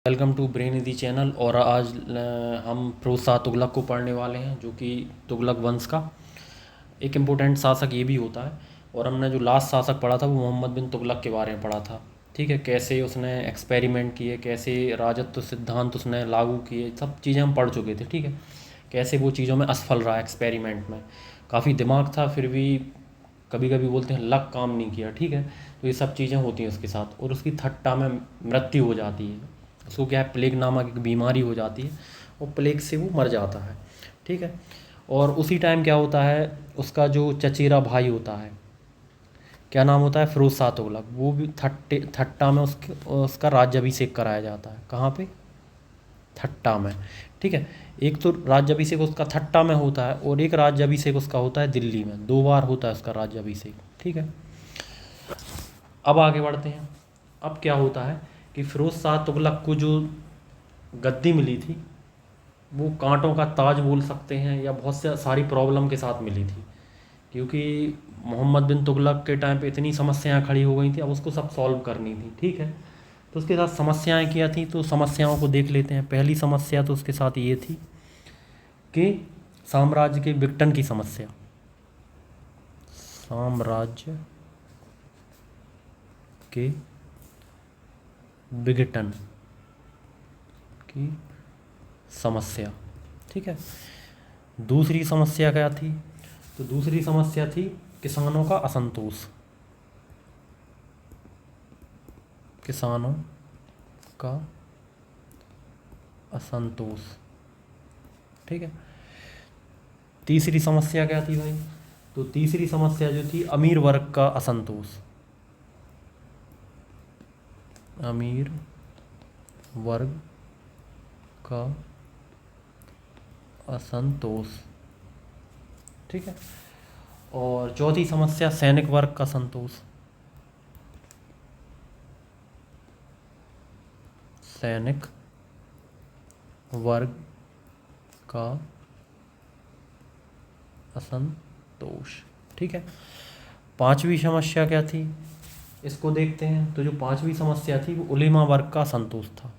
Welcome to brain Nidhi channel. और आज हम फिरोज शाह तुगलक को पढ़ने वाले हैं, जो कि तुगलक वंश का एक इम्पोर्टेंट शासक ये भी होता है। और हमने जो लास्ट शासक पढ़ा था वो मोहम्मद बिन तुगलक के बारे में पढ़ा था। ठीक है, कैसे उसने एक्सपेरिमेंट किए, कैसे राजत्व सिद्धांत उसने लागू किए, सब चीज़ें हम पढ़ चुके थे। ठीक है, कैसे वो चीज़ों में असफल रहा, एक्सपेरिमेंट में काफ़ी दिमाग था फिर भी कभी कभी बोलते हैं लक काम नहीं किया। ठीक है, तो ये सब चीज़ें होती हैं उसके साथ, और उसकी थट्टा में मृत्यु हो जाती है। उसको क्या है, प्लेग नामक एक बीमारी हो जाती है और प्लेग से वो मर जाता है। ठीक है, और उसी टाइम क्या होता है, उसका जो चचेरा भाई होता है, क्या नाम होता है, फिरोज शाह तुगलक, वो भी थट्टा में उसका राज्याभिषेक कराया जाता है। कहाँ पे? थट्टा में। ठीक है, एक तो राज्याभिषेक उसका थट्टा में होता है और एक राज्याभिषेक उसका होता है दिल्ली में। 2 बार होता है उसका राज्याभिषेक। ठीक है, अब आगे बढ़ते हैं। अब क्या होता है कि फिरोज शाह तुगलक को जो गद्दी मिली थी वो कांटों का ताज बोल सकते हैं, या बहुत से सारी प्रॉब्लम के साथ मिली थी, क्योंकि मोहम्मद बिन तुगलक के टाइम पे इतनी समस्याएं खड़ी हो गई थी, अब उसको सब सॉल्व करनी थी। ठीक है, तो उसके साथ समस्याएं क्या थी, तो समस्याओं को देख लेते हैं। पहली समस्या तो उसके साथ ये थी कि साम्राज्य के विघटन की समस्या। साम्राज्य के विघटन की समस्या। ठीक है, दूसरी समस्या क्या थी, तो दूसरी समस्या थी किसानों का असंतोष। किसानों का असंतोष। ठीक है, तीसरी समस्या क्या थी भाई, तो तीसरी समस्या जो थी अमीर वर्ग का असंतोष। अमीर वर्ग का असंतोष। ठीक है, और चौथी समस्या सैनिक वर्ग का संतोष। सैनिक वर्ग का असंतोष। ठीक है, पांचवी समस्या क्या थी, इसको देखते हैं। तो जो पांचवी समस्या थी वो उलेमा वर्ग का असंतोष था।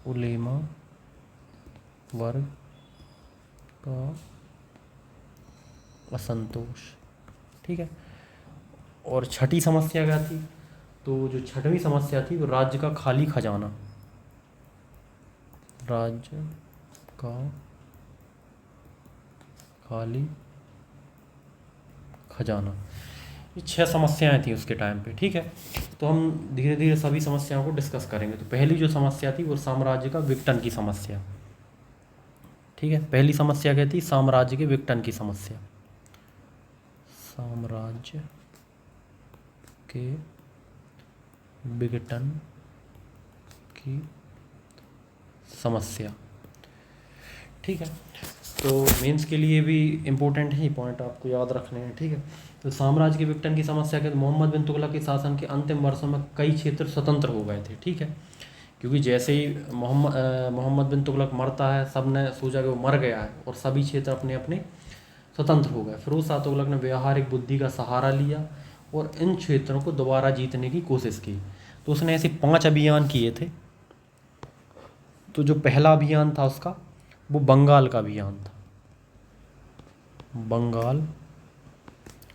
उलेमा वर्ग का असंतोष। ठीक है, और छठी समस्या क्या थी, तो जो छठवीं समस्या थी वो राज्य का खाली खजाना। राज्य का खाली खजाना। ये 6 समस्याएं थी उसके टाइम पे। ठीक है, तो हम धीरे धीरे सभी समस्याओं को डिस्कस करेंगे। तो पहली जो समस्या थी वो साम्राज्य का विघटन की समस्या। ठीक है, पहली समस्या क्या थी, साम्राज्य के विघटन की समस्या। साम्राज्य के विघटन की समस्या। ठीक है, तो मेंस के लिए भी इम्पोर्टेंट है, पॉइंट आपको याद रखने हैं। ठीक है, तो साम्राज्य के विघटन की समस्या के मोहम्मद बिन तुगलक के शासन के अंतिम वर्षों में कई क्षेत्र स्वतंत्र हो गए थे। ठीक है, क्योंकि जैसे ही मोहम्मद बिन तुगलक मरता है, सब ने सोचा कि वो मर गया है और सभी क्षेत्र अपने अपने स्वतंत्र हो गए। फिरोज शाह तुगलक ने व्यावहारिक बुद्धि का सहारा लिया और इन क्षेत्रों को दोबारा जीतने की कोशिश की। तो उसने ऐसे 5 अभियान किए थे। तो जो पहला अभियान था उसका, वो बंगाल का अभियान था। बंगाल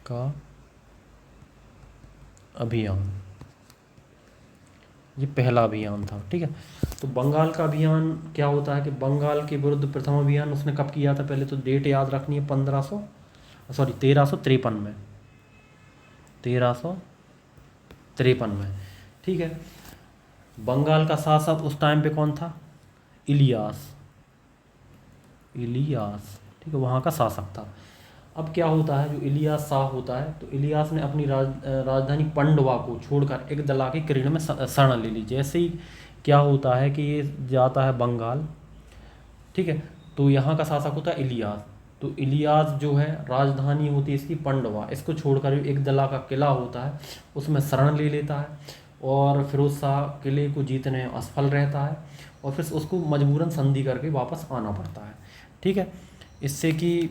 का अभियान, ये पहला अभियान था। ठीक है, तो बंगाल का अभियान क्या होता है कि बंगाल के विरुद्ध प्रथम अभियान उसने कब किया था, पहले तो डेट याद रखनी है, 1353 में। 1353 में। ठीक है, बंगाल का शासक उस टाइम पे कौन था, इलियास। इलियास, ठीक है, वहाँ का शासक था। अब क्या होता है, जो इलियास शाह होता है, तो इलियास ने अपनी राजधानी पंडवा को छोड़कर एक दला के किरण में शरण ले ली। जैसे ही क्या होता है कि ये जाता है बंगाल, ठीक है, तो यहाँ का शासक होता है इलियास। तो इलियास जो है, राजधानी होती है इसकी पंडवा, इसको छोड़कर एक दला का किला होता है उसमें शरण ले लेता है, और फिरोज शाह किले को जीतने में असफल रहता है, और फिर उसको मजबूरन संधि करके वापस आना पड़ता है। ठीक है, इससे कि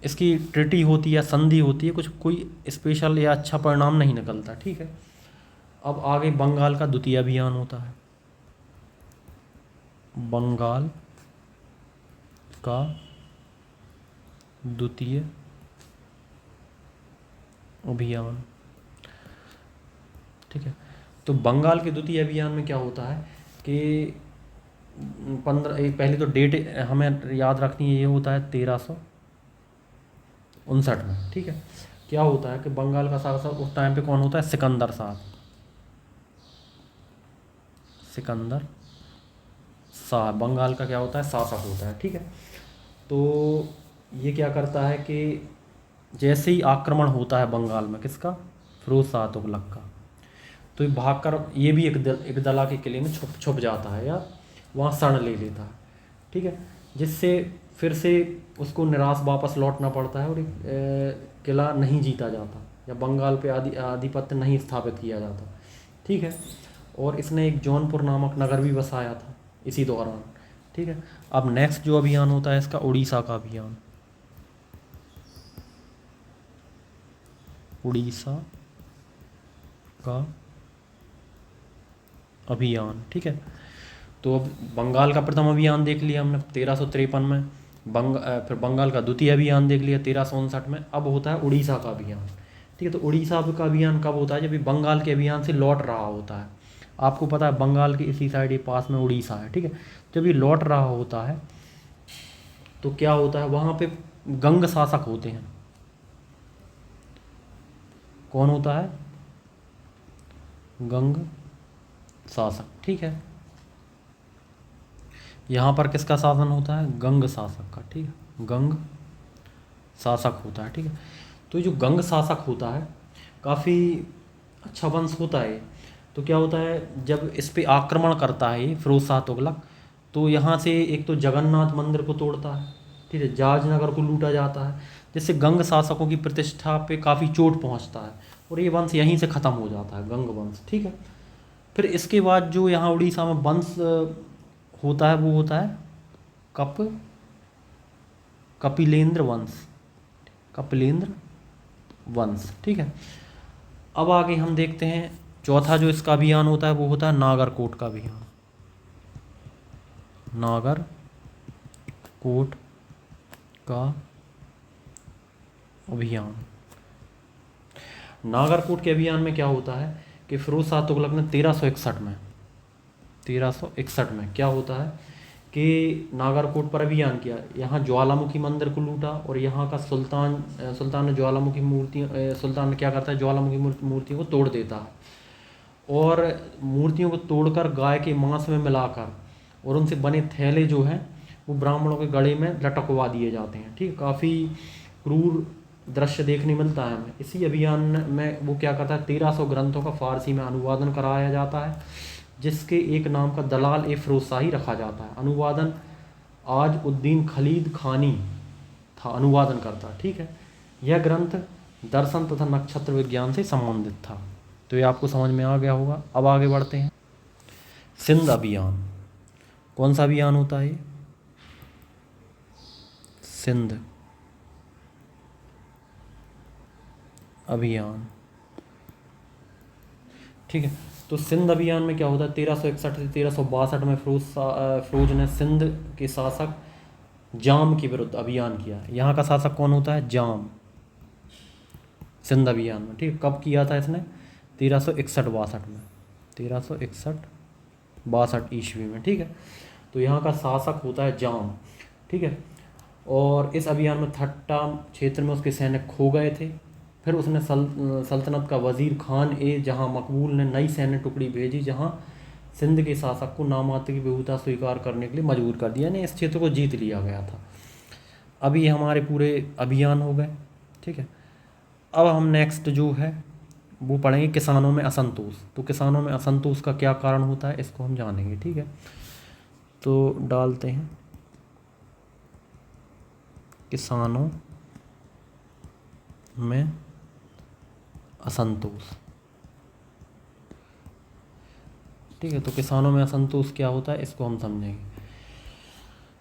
इसकी ट्रिटी होती है, संधि होती है, कुछ कोई स्पेशल या अच्छा परिणाम नहीं निकलता। ठीक है, अब आगे बंगाल का द्वितीय अभियान होता है। बंगाल का द्वितीय अभियान, ठीक है। तो बंगाल के द्वितीय अभियान में क्या होता है कि 15 एक पहले तो डेट हमें याद रखनी है, ये होता है 1359 में, ठीक है। क्या होता है कि बंगाल का शासक उस टाइम पे कौन होता है? सिकंदर शाह। सिकंदर शाह बंगाल का क्या होता है? शासक होता है, ठीक है। तो ये क्या करता है कि जैसे ही आक्रमण होता है बंगाल में, किसका? फिरोज शाह तुगलक का, तो ये भागकर ये भी एक दला के किले में छुप जाता है या वहाँ शरण ले लेता है, ठीक है। जिससे फिर से उसको निराश वापस लौटना पड़ता है और किला नहीं जीता जाता या बंगाल पे आधिपत्य नहीं स्थापित किया जाता, ठीक है। और इसने एक जौनपुर नामक नगर भी बसाया था इसी दौरान, ठीक है। अब नेक्स्ट जो अभियान होता है इसका, उड़ीसा का अभियान। उड़ीसा का अभियान, ठीक है। तो अब बंगाल का प्रथम अभियान देख लिया हमने 1353 में, फिर बंगाल का द्वितीय अभियान देख लिया 1359 में। अब होता है उड़ीसा का अभियान, ठीक है। तो उड़ीसा का अभियान कब होता है? जब ये बंगाल के अभियान से लौट रहा होता है। आपको पता है बंगाल के इसी साइड ही पास में उड़ीसा है, ठीक है। जब ये लौट रहा होता है तो क्या होता है, वहाँ पे गंग शासक होते हैं। कौन होता है? गंग शासक, ठीक है। यहाँ पर किसका शासन होता है? गंग शासक का, ठीक है। गंग शासक होता है, ठीक है। तो ये जो गंग शासक होता है काफ़ी अच्छा वंश होता है। तो क्या होता है, जब इस पे आक्रमण करता है ये फिरोज शाह तुगलक, तो यहाँ से एक तो जगन्नाथ मंदिर को तोड़ता है, ठीक है। जाजनगर को लूटा जाता है, जिससे गंग शासकों की प्रतिष्ठा पे काफ़ी चोट पहुँचता है और ये वंश यहीं से ख़त्म हो जाता है, गंग वंश, ठीक है। फिर इसके बाद जो यहाँ उड़ीसा में वंश होता है वो होता है कपिलेंद्र वंश। कपिलेंद्र वंश, ठीक है। अब आगे हम देखते हैं चौथा जो इसका अभियान होता है वो होता है नागरकोट का अभियान। नागरकोट का अभियान। नागरकोट के अभियान में क्या होता है कि फिरोज शाह तुगलक ने 1361 में क्या होता है कि नागरकोट पर अभियान किया। यहाँ ज्वालामुखी मंदिर को लूटा और यहाँ का सुल्तान ने ज्वालामुखी सुल्तान ने क्या करता है, ज्वालामुखी मूर्तियों को तोड़ देता है और मूर्तियों को तोड़कर गाय के मांस में मिलाकर और उनसे बने थैले जो हैं वो ब्राह्मणों के गले में लटकवा दिए जाते हैं, ठीक। काफ़ी क्रूर दृश्य देखने मिलता है हमें। इसी अभियान में वो क्या करता है, 1300 ग्रंथों का फारसी में अनुवादन कराया जाता है, जिसके एक नाम का दलाल ए फिरोजशाही रखा जाता है। अनुवादन आज उद्दीन खलीद खानी था, अनुवादन करता, ठीक है। यह ग्रंथ दर्शन तथा नक्षत्र विज्ञान से संबंधित था। तो ये आपको समझ में आ गया होगा। अब आगे बढ़ते हैं। सिंध अभियान। कौन सा अभियान होता है ये? सिंध अभियान, ठीक है। तो सिंध अभियान में क्या होता है, 1361 से 1362 में फिरोज ने सिंध के शासक जाम के विरुद्ध अभियान किया। यहाँ का शासक कौन होता है? जाम। सिंध अभियान में, ठीक है। कब किया था इसने? 1361-62 में, 1361-62 ईस्वी में, ठीक है। तो यहाँ का शासक होता है जाम, ठीक है। और इस अभियान में थट्टा क्षेत्र में उसके सैनिक खो गए थे। फिर उसने सल्तनत का वजीर खान ए जहां मकबूल ने नई सैन्य टुकड़ी भेजी, जहां सिंध के शासक को नामात्र की विभुता स्वीकार करने के लिए मजबूर कर दिया, यानी इस क्षेत्र को जीत लिया गया था। अब ये हमारे पूरे अभियान हो गए, ठीक है। अब हम नेक्स्ट जो है वो पढ़ेंगे किसानों में असंतोष। तो किसानों में असंतोष का क्या कारण होता है इसको हम जानेंगे, ठीक है। तो डालते हैं किसानों में असंतोष, ठीक है। तो किसानों में असंतोष क्या होता है इसको हम समझेंगे।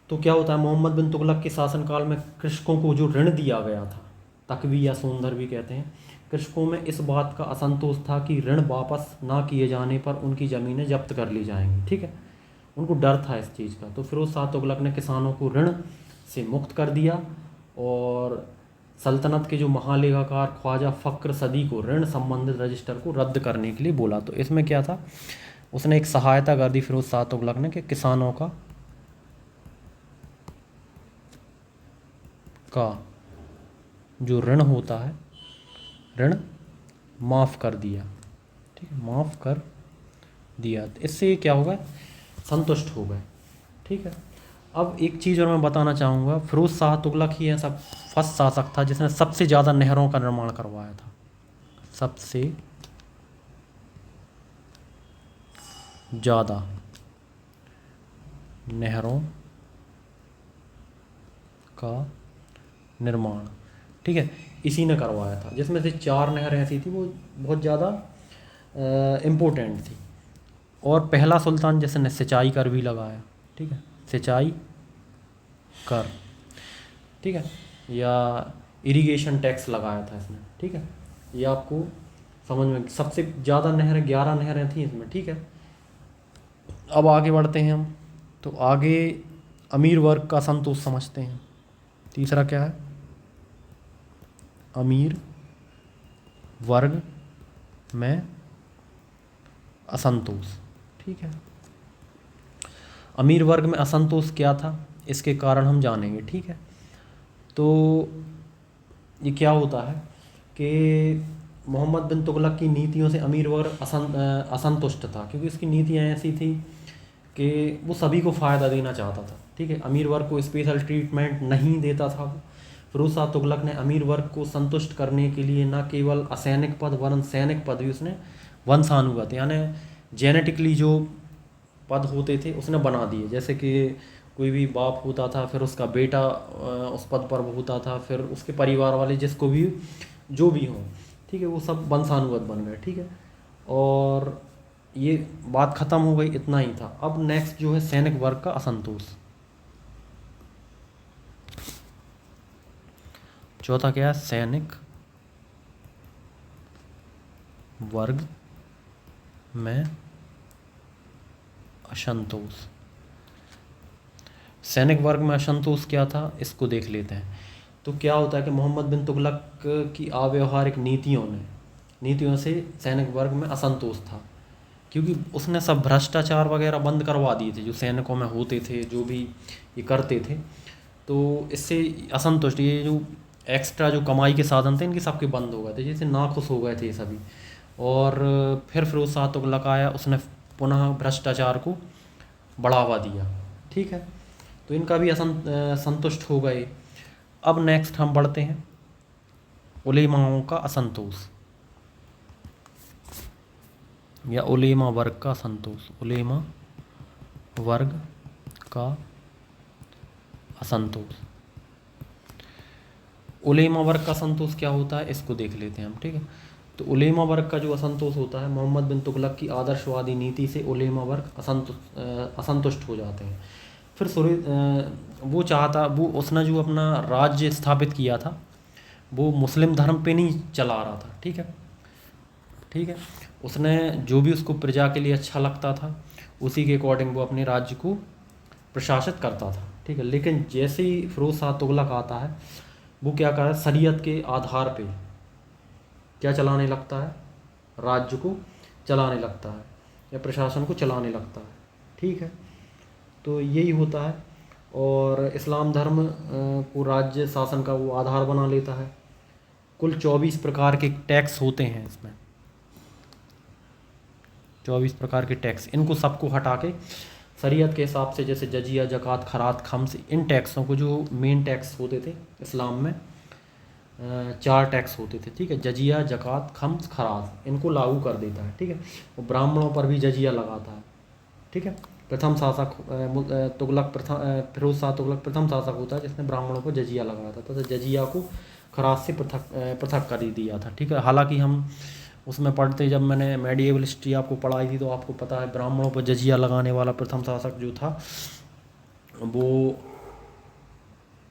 तो क्या होता है, मोहम्मद बिन तुगलक के शासनकाल में कृषकों को जो ऋण दिया गया था, तकवी या सोंदर भी कहते हैं, कृषकों में इस बात का असंतोष था कि ऋण वापस ना किए जाने पर उनकी ज़मीनें जब्त कर ली जाएंगी। ठीक है, उनको डर था इस चीज़ का। तो फिरोज शाह तुगलक ने किसानों को ऋण से मुक्त कर दिया और सल्तनत के जो महालेखाकार ख्वाजा फ़क्र सदी को ऋण संबंधित रजिस्टर को रद्द करने के लिए बोला। तो इसमें क्या था, उसने एक सहायता कर दी फिरोज शाह तुगलक ने कि किसानों का जो ऋण होता है, ऋण माफ़ कर दिया। ठीक है, माफ़ कर दिया। तो इससे क्या होगा, संतुष्ट हो गए। ठीक है, अब एक चीज़ और मैं बताना चाहूँगा, फिरोज शाह तुगलक ही ऐसा फर्स्ट शासक था जिसने सबसे ज़्यादा नहरों का निर्माण करवाया था। सबसे ज़्यादा नहरों का निर्माण, ठीक है, इसी ने करवाया था, जिसमें से 4 नहरें ऐसी थी वो बहुत ज़्यादा इम्पोर्टेंट थी। और पहला सुल्तान जिसने सिंचाई कर भी लगाया। ठीक है, सिंचाई कर, ठीक है, या इरिगेशन टैक्स लगाया था इसने। ठीक है, ये आपको समझ में, सबसे ज़्यादा नहरें 11 नहरें थी इसमें। ठीक है, अब आगे बढ़ते हैं हम। तो आगे अमीर वर्ग का असंतोष समझते हैं। तीसरा क्या है, अमीर वर्ग में असंतोष। ठीक है, अमीर वर्ग में असंतोष क्या था, इसके कारण हम जानेंगे। ठीक है, तो ये क्या होता है कि मोहम्मद बिन तुगलक की नीतियों से अमीर वर्ग असंतुष्ट था, क्योंकि उसकी नीतियाँ ऐसी थी कि वो सभी को फ़ायदा देना चाहता था। ठीक है, अमीर वर्ग को स्पेशल ट्रीटमेंट नहीं देता था वो। फिरोज शाह तुगलक ने अमीर वर्ग को संतुष्ट करने के लिए न केवल असैनिक पद वरन सैनिक पद भी उसने वंशानुगत, यानी जेनेटिकली जो पद होते थे उसने बना दिए। जैसे कि कोई भी बाप होता था, फिर उसका बेटा उस पद पर होता था, फिर उसके परिवार वाले जिसको भी जो भी हों, ठीक है, वो सब वंशानुगत बन गए। ठीक है, और ये बात ख़त्म हो गई, इतना ही था। अब नेक्स्ट जो है सैनिक वर्ग का असंतोष। चौथा क्या है, सैनिक वर्ग में असंतोष। सैनिक वर्ग में असंतोष क्या था, इसको देख लेते हैं। तो क्या होता है कि मोहम्मद बिन तुगलक की अव्यवहारिक नीतियों से सैनिक वर्ग में असंतोष था, क्योंकि उसने सब भ्रष्टाचार वगैरह बंद करवा दिए थे जो सैनिकों में होते थे, जो भी ये करते थे। तो इससे असंतुष्ट, ये जो एक्स्ट्रा जो कमाई के साधन थे इनके सबके बंद हो गए थे, जैसे नाखुश हो गए थे ये सभी। और फिर फिरोज शाह तुगलक आया, उसने पुनः भ्रष्टाचार को बढ़ावा दिया। ठीक है, तो इनका भी संतुष्ट हो गए। अब नेक्स्ट हम बढ़ते हैं उलेमाओं का असंतोष या उलेमा वर्ग का असंतोष। उलेमा वर्ग का असंतोष। उलेमा वर्ग का असंतोष क्या होता है, इसको देख लेते हैं हम। ठीक है, तो उलेमा वर्ग का जो असंतोष होता है, मोहम्मद बिन तुगलक की आदर्शवादी नीति से उलेमा वर्ग असंतुष्ट हो जाते हैं। फिर वो उसने जो अपना राज्य स्थापित किया था वो मुस्लिम धर्म पे नहीं चला रहा था। ठीक है, ठीक है, उसने जो भी उसको प्रजा के लिए अच्छा लगता था उसी के अकॉर्डिंग वो अपने राज्य को प्रशासित करता था। ठीक है, लेकिन जैसे ही फिरोज शाह तुगलक आता है, वो क्या कर रहा है, शरीयत के आधार पे क्या चलाने लगता है, राज्य को चलाने लगता है या प्रशासन को चलाने लगता है। ठीक है, तो यही होता है। और इस्लाम धर्म को राज्य शासन का वो आधार बना लेता है। कुल 24 प्रकार के टैक्स होते हैं इसमें, 24 प्रकार के टैक्स। इनको सबको हटा के शरीयत के हिसाब से, जैसे जजिया, ज़कात, खरात, खम्स, इन टैक्सों को, जो मेन टैक्स होते थे इस्लाम में 4 टैक्स होते थे। ठीक है, जजिया, ज़कात, खम्स, खरात, इनको लागू कर देता है। ठीक है, वो ब्राह्मणों पर भी जजिया लगाता है। ठीक है, प्रथम शासक फिरोज शाह तुगलक प्रथम शासक होता है जिसने ब्राह्मणों पर जजिया लगाया था, तो जजिया को खरात से पृथक कर दिया था। ठीक है, हालांकि हम उसमें पढ़ते, जब मैंने मेडिएवल हिस्ट्री आपको पढ़ाई थी तो आपको पता है ब्राह्मणों पर जजिया लगाने वाला प्रथम शासक जो था वो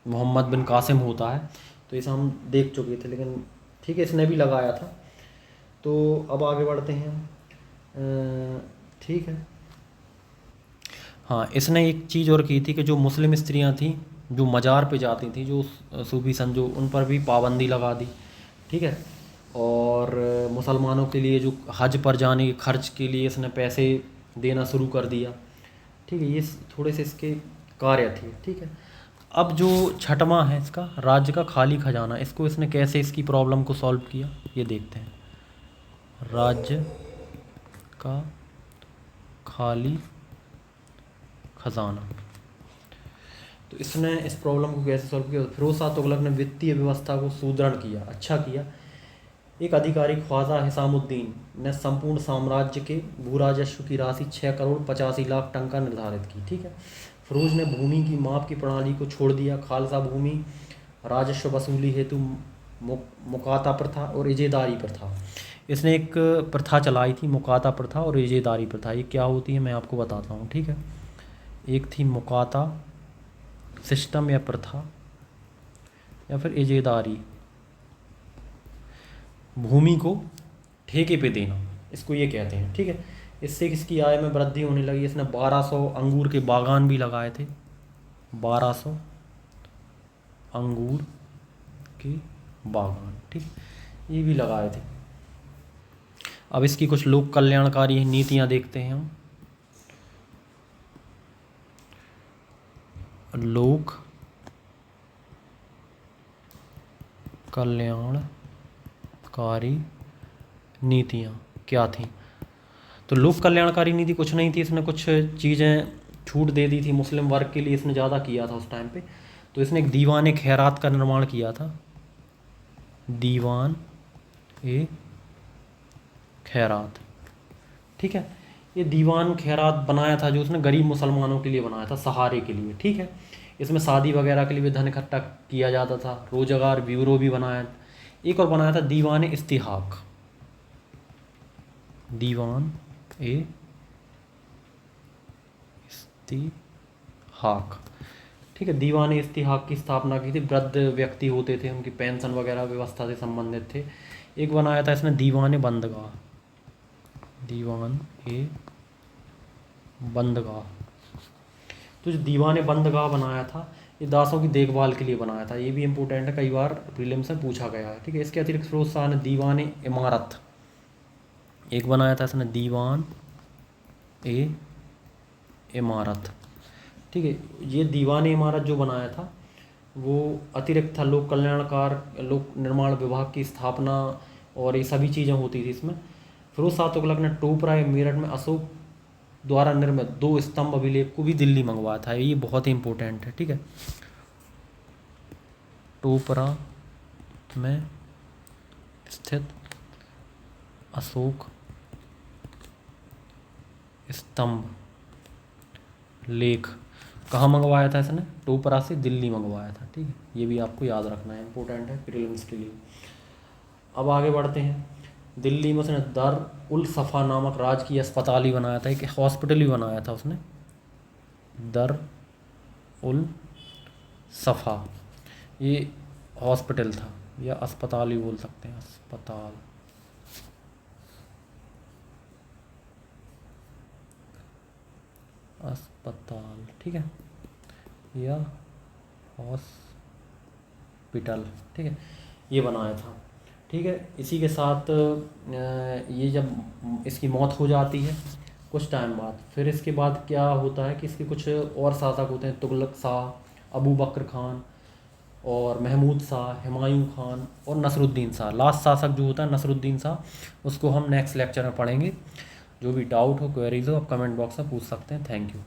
मोहम्मद बिन कासिम होता है। तो इसे हम देख चुके थे, लेकिन ठीक है, इसने भी लगाया था। तो अब आगे बढ़ते हैं। ठीक है। हाँ, इसने एक चीज़ और की थी कि जो मुस्लिम स्त्रियां थीं जो मज़ार पे जाती थी, जो सूफी संत, जो उन पर भी पाबंदी लगा दी। ठीक है। और मुसलमानों के लिए जो हज पर जाने के खर्च के लिए इसने पैसे देना शुरू कर दिया। ठीक है, ये थोड़े से इसके कार्य थे। ठीक है। अब जो छठवां है इसका, राज्य का खाली खजाना, इसको इसने कैसे इसकी प्रॉब्लम को सॉल्व किया ये देखते हैं। राज्य का खाली खजाना, तो इसने इस प्रॉब्लम को कैसे सॉल्व किया? फिरोज शाह तुगलक ने वित्तीय व्यवस्था को सुदृढ़ किया, अच्छा किया। एक अधिकारी ख्वाजा हिसामुद्दीन ने संपूर्ण साम्राज्य के भू राजस्व की राशि 6 करोड़ 85 लाख टन का निर्धारित की। ठीक है। फिरोज ने भूमि की माप की प्रणाली को छोड़ दिया। खालसा भूमि राजस्व वसूली हेतु मुकाता प्रथा और इजेदारी प्रथा, इसने एक प्रथा चलाई थी, मुकाता प्रथा और इजेदारी प्रथा। ये क्या होती है मैं आपको बताता हूँ। ठीक है। एक थी मुकाता सिस्टम या प्रथा, या फिर इजेदारी, भूमि को ठेके पे देना, इसको ये कहते हैं। ठीक है। इससे किसकी आय में वृद्धि होने लगी? इसने 1200 अंगूर के बागान भी लगाए थे, 1200 अंगूर के बागान। ठीक, ये भी लगाए थे। अब इसकी कुछ लोक कल्याणकारी नीतियाँ देखते हैं हम। लोक कल्याणकारी नीतियाँ क्या थी? तो लोक कल्याणकारी नीति कुछ नहीं थी, इसने कुछ चीज़ें छूट दे दी थी मुस्लिम वर्ग के लिए, इसने ज़्यादा किया था उस टाइम पे। तो इसने एक दीवान खैरात का निर्माण किया था, दीवान ए खैरात। ठीक है। ये दीवान खैरात बनाया था जो उसने गरीब मुसलमानों के लिए बनाया था, सहारे के लिए। ठीक है। इसमें शादी वगैरह के लिए भी धन इकट्ठा किया जाता था, रोजगार ब्यूरो भी बनाया। एक और बनाया था दीवान इस्तिहाक, दीवान ए इस्तिहाक। ठीक है। दीवान इस्तिहाक की स्थापना की थी। वृद्ध व्यक्ति होते थे, उनकी पेंशन वगैरह व्यवस्था से संबंधित थे। एक बनाया था इसने दीवान बंदगाह, दीवान ए बंदगाह। तो जो दीवान बंदगाह बनाया था, ये दासों की देखभाल के लिए बनाया था। ये भी इम्पोर्टेंट है, कई बार प्रीलिम्स में पूछा गया है। ठीक है। इसके अतिरिक्त फिरोज शाह ने दीवान इमारत एक बनाया था, इसने दीवान ए इमारत। ठीक है। ये दीवान इमारत जो बनाया था वो अतिरिक्त था। लोक निर्माण विभाग की स्थापना और ये सभी चीज़ें होती थी इसमें। फिरोज शाह तुगलक ने टोपरा या मेरठ में अशोक द्वारा निर्मित 2 स्तंभ अभिलेख को भी दिल्ली मंगवाया था। ये बहुत ही इंपॉर्टेंट है। ठीक है। टोपरा में स्थित अशोक स्तंभ लेख कहाँ मंगवाया था इसने? टोपरा से दिल्ली मंगवाया था। ठीक है। ये भी आपको याद रखना है, इंपॉर्टेंट है प्रीलिम्स के लिए। अब आगे बढ़ते हैं। दिल्ली में उसने दर उल सफ़ा नामक राजकीय अस्पताल ही बनाया था, एक हॉस्पिटल ही बनाया था उसने, दर उल सफ़ा। ये हॉस्पिटल था या अस्पताल ही बोल सकते हैं, अस्पताल। अस्पताल, ठीक है, या हॉस्पिटल। ठीक है, ये बनाया था। ठीक है। इसी के साथ ये जब इसकी मौत हो जाती है कुछ टाइम बाद, फिर इसके बाद क्या होता है कि इसके कुछ और शासक होते हैं, तुगलक शाह, अबू बकर खान और महमूद शाह, हुमायूं खान और नसरुद्दीन शाह। लास्ट शासक जो होता है नसरुद्दीन शाह, उसको हम नेक्स्ट लेक्चर में पढ़ेंगे। जो भी डाउट हो, क्वेरीज हो, आप कमेंट बॉक्स में पूछ सकते हैं। Thank you.